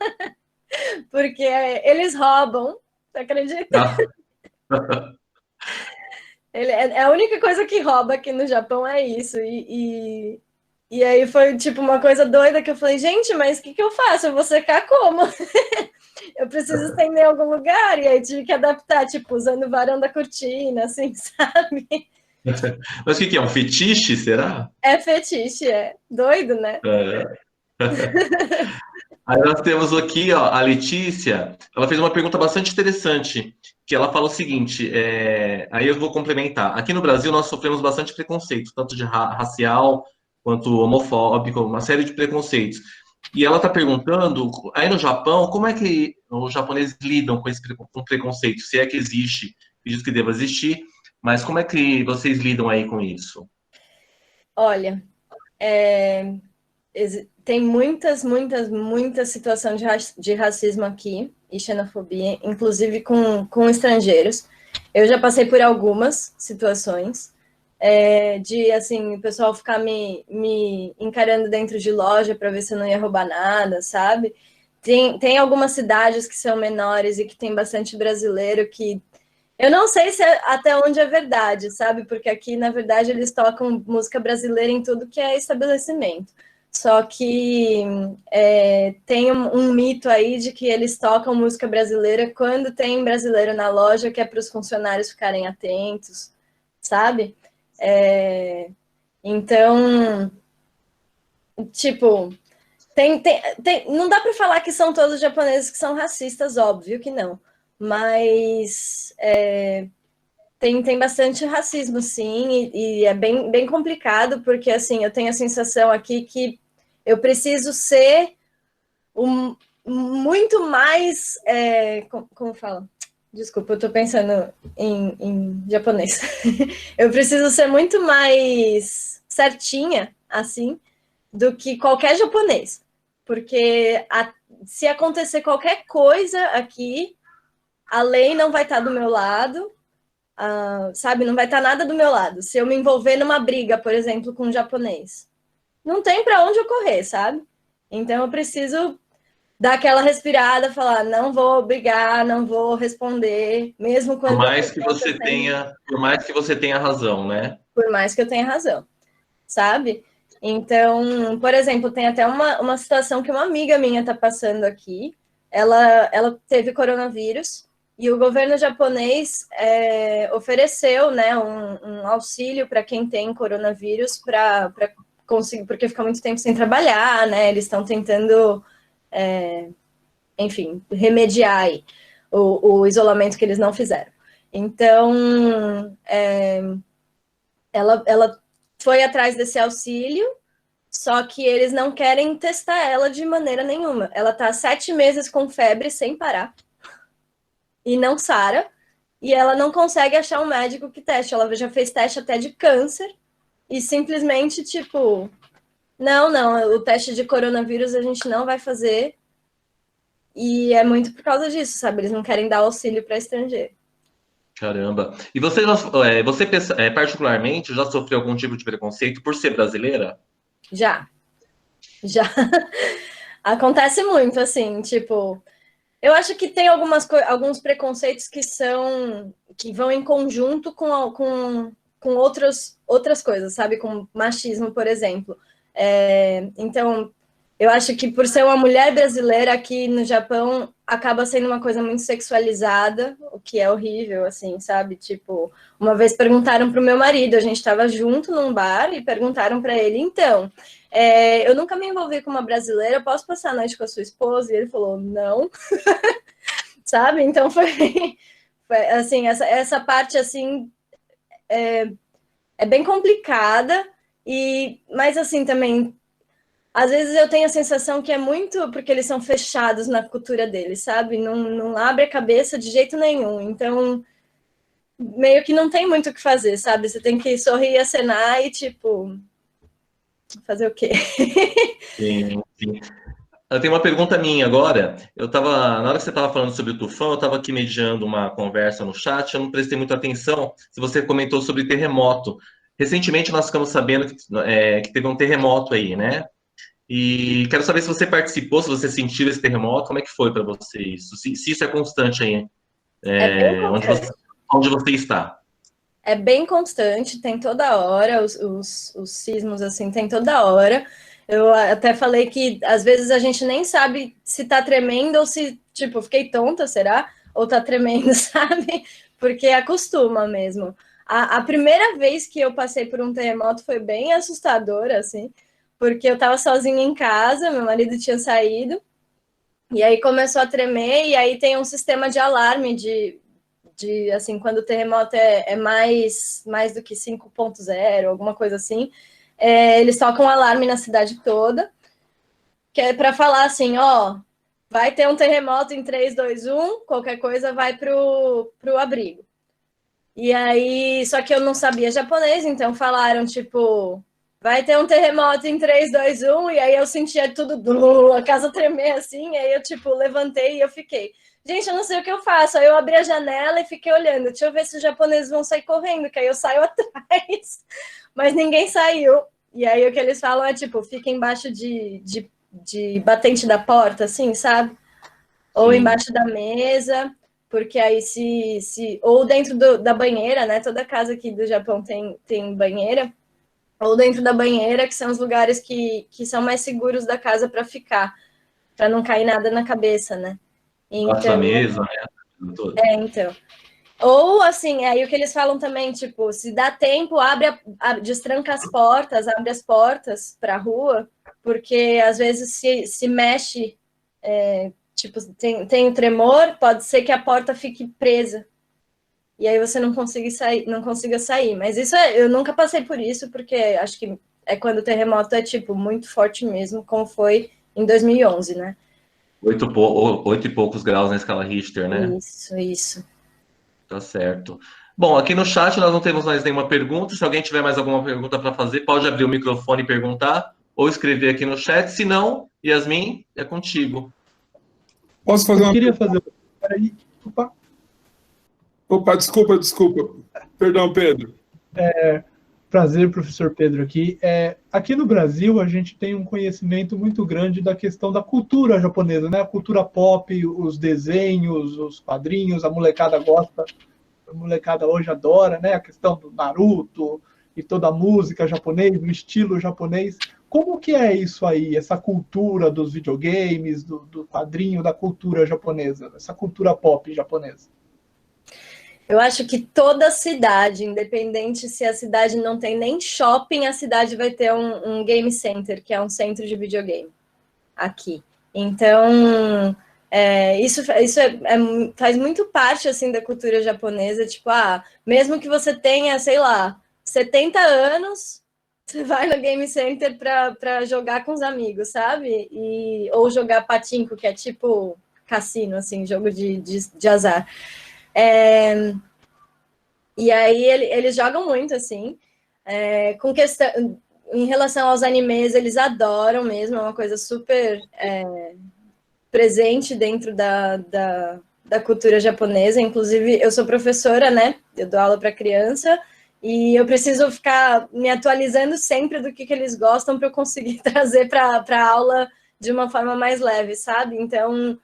porque eles roubam, você acredita? A única coisa que rouba aqui no Japão é isso. E aí foi tipo uma coisa doida que eu falei, gente, mas o que eu faço? Eu vou secar como? Eu preciso estender em algum lugar, e aí tive que adaptar, tipo, usando varanda cortina, assim, sabe? Mas o que é? Um fetiche, será? É fetiche, é. Doido, né? Aí nós temos aqui, ó, a Letícia, ela fez uma pergunta bastante interessante, que ela fala o seguinte, aí eu vou complementar. Aqui no Brasil nós sofremos bastante preconceito, tanto de racial quanto homofóbico, uma série de preconceitos. E ela está perguntando, aí no Japão, como é que os japoneses lidam com esse com preconceito? Se é que existe, acredito que deva existir, mas como é que vocês lidam aí com isso? Olha, tem muitas situações de racismo aqui e xenofobia, inclusive com estrangeiros. Eu já passei por algumas situações de, assim, o pessoal ficar me encarando dentro de loja para ver se eu não ia roubar nada, sabe? Tem algumas cidades que são menores e que tem bastante brasileiro que eu não sei se até onde é verdade, sabe? Porque aqui, na verdade, eles tocam música brasileira em tudo que é estabelecimento. Só que tem um mito aí de que eles tocam música brasileira quando tem brasileiro na loja, que é para os funcionários ficarem atentos, sabe? Então, tipo, não dá para falar que são todos japoneses que são racistas, óbvio que não. Mas tem bastante racismo, sim, e é bem complicado, porque assim, eu tenho a sensação aqui que eu preciso ser muito mais. Como fala? Desculpa, eu estou pensando em japonês. Eu preciso ser muito mais certinha, assim, do que qualquer japonês. Porque se acontecer qualquer coisa aqui, a lei não vai estar do meu lado, sabe? Não vai estar nada do meu lado. Se eu me envolver numa briga, por exemplo, com um japonês, não tem para onde eu correr, sabe? Então eu preciso dar aquela respirada, falar, não vou brigar, não vou responder, mesmo quando... Por mais que você tenha razão, né? Por mais que eu tenha razão, sabe? Então, por exemplo, tem até uma situação que uma amiga minha está passando aqui. Ela teve coronavírus e o governo japonês ofereceu, né, um auxílio para quem tem coronavírus para conseguir, porque fica muito tempo sem trabalhar, né? Eles estão tentando, enfim, remediar aí o isolamento que eles não fizeram. Então, ela foi atrás desse auxílio, só que eles não querem testar ela de maneira nenhuma. Ela está 7 meses com febre sem parar e não sara, e ela não consegue achar um médico que teste. Ela já fez teste até de câncer e simplesmente, tipo, não, o teste de coronavírus a gente não vai fazer, e é muito por causa disso, sabe? Eles não querem dar auxílio para estrangeiro. Caramba. E você particularmente já sofreu algum tipo de preconceito por ser brasileira? Já. Acontece muito, assim, tipo... Eu acho que tem alguns preconceitos que vão em conjunto com outras coisas, sabe? Com machismo, por exemplo. Então, eu acho que por ser uma mulher brasileira aqui no Japão, acaba sendo uma coisa muito sexualizada, o que é horrível, assim, sabe? Tipo, uma vez perguntaram para o meu marido, a gente estava junto num bar e perguntaram para ele, então, eu nunca me envolvi com uma brasileira, posso passar a noite com a sua esposa? E ele falou, não. Sabe? Então assim, essa parte, assim, é bem complicada, mas, assim, também, às vezes eu tenho a sensação que é muito porque eles são fechados na cultura deles, sabe? Não abre a cabeça de jeito nenhum. Então, meio que não tem muito o que fazer, sabe? Você tem que sorrir, acenar e, tipo, fazer o quê? Sim, sim. Eu tenho uma pergunta minha agora. Na hora que você estava falando sobre o tufão, eu estava aqui mediando uma conversa no chat, eu não prestei muita atenção se você comentou sobre terremoto. Recentemente nós ficamos sabendo que teve um terremoto aí, né? E quero saber se você participou, se você sentiu esse terremoto, como é que foi para você isso? Se isso é constante aí, É bem onde você está. É bem constante, tem toda hora, os sismos, assim, tem toda hora. Eu até falei que, às vezes, a gente nem sabe se tá tremendo ou se, tipo, fiquei tonta, será? Ou tá tremendo, sabe? Porque acostuma mesmo. A primeira vez que eu passei por um terremoto foi bem assustadora, assim, porque eu tava sozinha em casa, meu marido tinha saído, e aí começou a tremer, e aí tem um sistema de alarme assim, quando o terremoto é mais do que 5.0, alguma coisa assim, eles tocam um alarme na cidade toda, que é para falar assim, ó, vai ter um terremoto em 3, 2, 1, qualquer coisa vai pro abrigo. E aí, só que eu não sabia japonês, então falaram, tipo, vai ter um terremoto em 3, 2, 1, e aí eu sentia tudo, a casa tremer assim, aí eu, tipo, levantei e eu fiquei, gente, eu não sei o que eu faço. Aí eu abri a janela e fiquei olhando, deixa eu ver se os japoneses vão sair correndo, que aí eu saio atrás, mas ninguém saiu. E aí o que eles falam é, tipo, fica embaixo de batente da porta, assim, sabe? Ou Sim. embaixo da mesa, porque aí ou dentro da banheira, né? Toda casa aqui do Japão tem banheira, ou dentro da banheira, que são os lugares que são mais seguros da casa para ficar, para não cair nada na cabeça, né? Nossa Então, mesa, né? então. Ou assim, aí o que eles falam também, tipo, se dá tempo, destranca as portas, abre as portas para a rua, porque às vezes se mexe, tipo, tem um tremor, pode ser que a porta fique presa. E aí você não consiga sair. Mas isso eu nunca passei por isso, porque acho que é quando o terremoto é, tipo, muito forte mesmo, como foi em 2011, né? 8 e poucos graus na escala Richter, né? Isso. Tá certo. Bom, aqui no chat nós não temos mais nenhuma pergunta. Se alguém tiver mais alguma pergunta para fazer, pode abrir o microfone e perguntar, ou escrever aqui no chat. Se não, Yasmin, é contigo. Posso fazer Eu uma queria pergunta? fazer. Peraí. Opa, desculpa. Perdão, Pedro. Prazer, professor Pedro, aqui. Aqui no Brasil, a gente tem um conhecimento muito grande da questão da cultura japonesa, né? A cultura pop, os desenhos, os quadrinhos, a molecada gosta, a molecada hoje adora, né? A questão do Naruto e toda a música japonesa, o estilo japonês. Como que é isso aí, essa cultura dos videogames, do quadrinho, da cultura japonesa, essa cultura pop japonesa? Eu acho que toda cidade, independente se a cidade não tem nem shopping, a cidade vai ter um game center, que é um centro de videogame aqui. Então, isso faz muito parte assim da cultura japonesa. Tipo, mesmo que você tenha, sei lá, 70 anos, você vai no game center para jogar com os amigos, sabe? Ou jogar patinco, que é tipo cassino, assim, jogo de azar. E aí eles jogam muito, assim, com questão, em relação aos animes, eles adoram mesmo, é uma coisa super presente dentro da cultura japonesa. Inclusive, eu sou professora, né? Eu dou aula para criança, e eu preciso ficar me atualizando sempre do que eles gostam para eu conseguir trazer para a aula de uma forma mais leve, sabe? Então,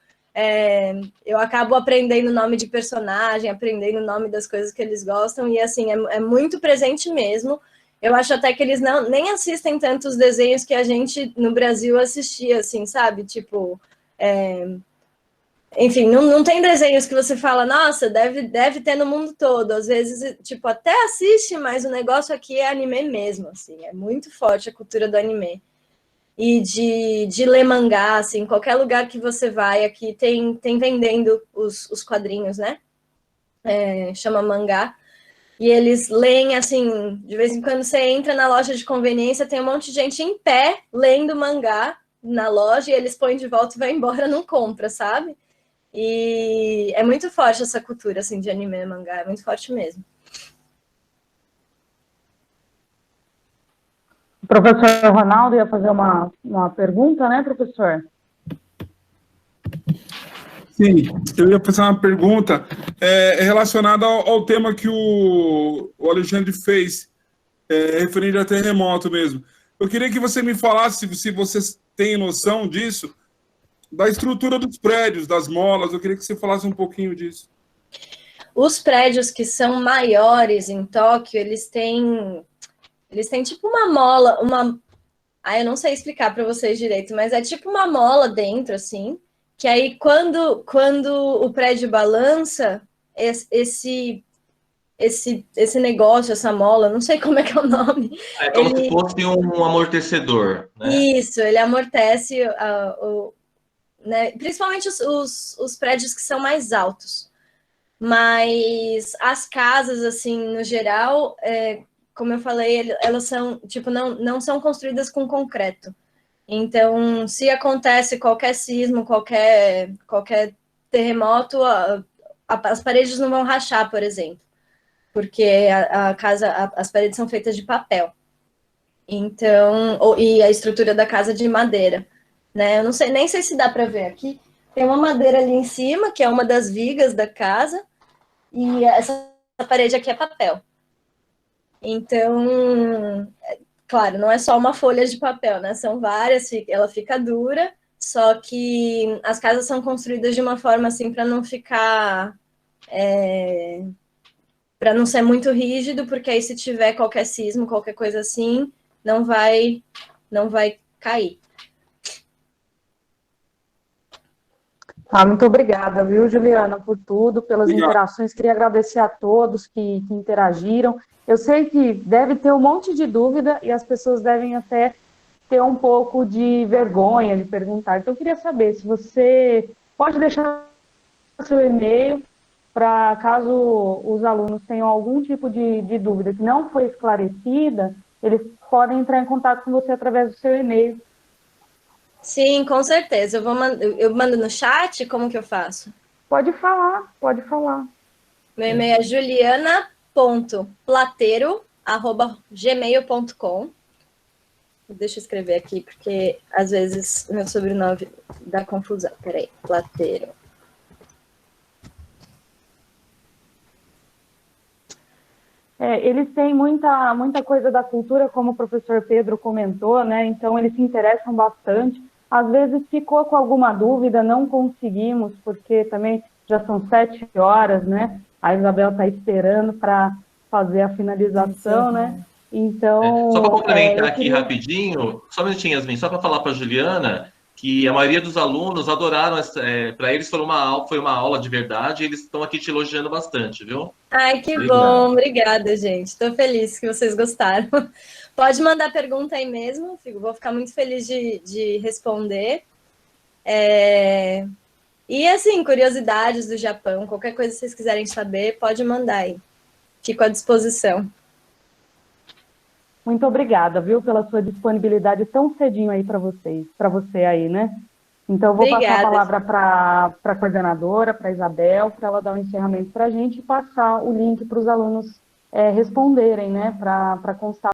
eu acabo aprendendo o nome de personagem, aprendendo o nome das coisas que eles gostam, e assim, é muito presente mesmo. Eu acho até que eles nem assistem tanto os desenhos que a gente no Brasil assistia, assim, sabe? Tipo, enfim, não tem desenhos que você fala, nossa, deve ter no mundo todo. Às vezes, tipo, até assiste, mas o negócio aqui é anime mesmo, assim, é muito forte a cultura do anime. E de ler mangá, assim, qualquer lugar que você vai aqui tem vendendo os quadrinhos, né? chama mangá. E eles leem, assim, de vez em quando você entra na loja de conveniência, tem um monte de gente em pé lendo mangá na loja, e eles põem de volta e vai embora, não compra, sabe? E é muito forte essa cultura, assim, de anime e mangá, é muito forte mesmo. O professor Ronaldo ia fazer uma pergunta, né, professor? Sim, eu ia fazer uma pergunta relacionada ao tema que o Alexandre fez, referente a terremoto mesmo. Eu queria que você me falasse, se vocês têm noção disso, da estrutura dos prédios, das molas. Eu queria que você falasse um pouquinho disso. Os prédios que são maiores em Tóquio, eles têm tipo uma mola, eu não sei explicar para vocês direito, mas é tipo uma mola dentro, assim, que aí quando o prédio balança, esse negócio, essa mola, não sei como é que é o nome. É como se fosse um amortecedor, né? Isso, ele amortece, né, principalmente os prédios que são mais altos. Mas as casas, assim, no geral, como eu falei, elas são, tipo, não são construídas com concreto. Então, se acontece qualquer sismo, qualquer terremoto, as paredes não vão rachar, por exemplo, porque as paredes são feitas de papel. Então, e a estrutura da casa de madeira, né? Eu não sei, nem sei se dá para ver aqui. Tem uma madeira ali em cima, que é uma das vigas da casa, e essa parede aqui é papel. Então, claro, não é só uma folha de papel, né? São várias, ela fica dura, só que as casas são construídas de uma forma assim para não ficar. Para não ser muito rígido, porque aí se tiver qualquer sismo, qualquer coisa assim, não vai cair. Muito obrigada, viu, Juliana, por tudo, pelas Obrigado. interações. Queria agradecer a todos que interagiram. Eu sei que deve ter um monte de dúvida e as pessoas devem até ter um pouco de vergonha de perguntar. Então, eu queria saber se você pode deixar seu e-mail para caso os alunos tenham algum tipo de dúvida que não foi esclarecida, eles podem entrar em contato com você através do seu e-mail. Sim, com certeza. Eu mando no chat, como que eu faço? Pode falar, pode falar. Meu e-mail é juliana.plateiro@gmail.com. Deixa eu escrever aqui, porque às vezes meu sobrenome dá confusão. Peraí, Plateiro. Eles têm muita coisa da cultura, como o professor Pedro comentou, né? Então, eles se interessam bastante. Às vezes ficou com alguma dúvida, não conseguimos, porque também já são 7 horas, né? A Isabel está esperando para fazer a finalização, né? Então. Só para complementar aqui rapidinho, só um minutinho, Yasmin, só para falar para a Juliana que a maioria dos alunos adoraram, para eles foi uma aula de verdade, e eles estão aqui te elogiando bastante, viu? Ai, que bom, obrigada, gente. Estou feliz que vocês gostaram. Pode mandar pergunta aí mesmo, vou ficar muito feliz de responder. E assim, curiosidades do Japão, qualquer coisa que vocês quiserem saber, pode mandar aí. Fico à disposição. Muito obrigada, viu, pela sua disponibilidade tão cedinho aí para você aí, né? Então, eu vou passar a palavra para a coordenadora, para a Isabel, para ela dar um encerramento para a gente e passar o link para os alunos responderem, né, para constar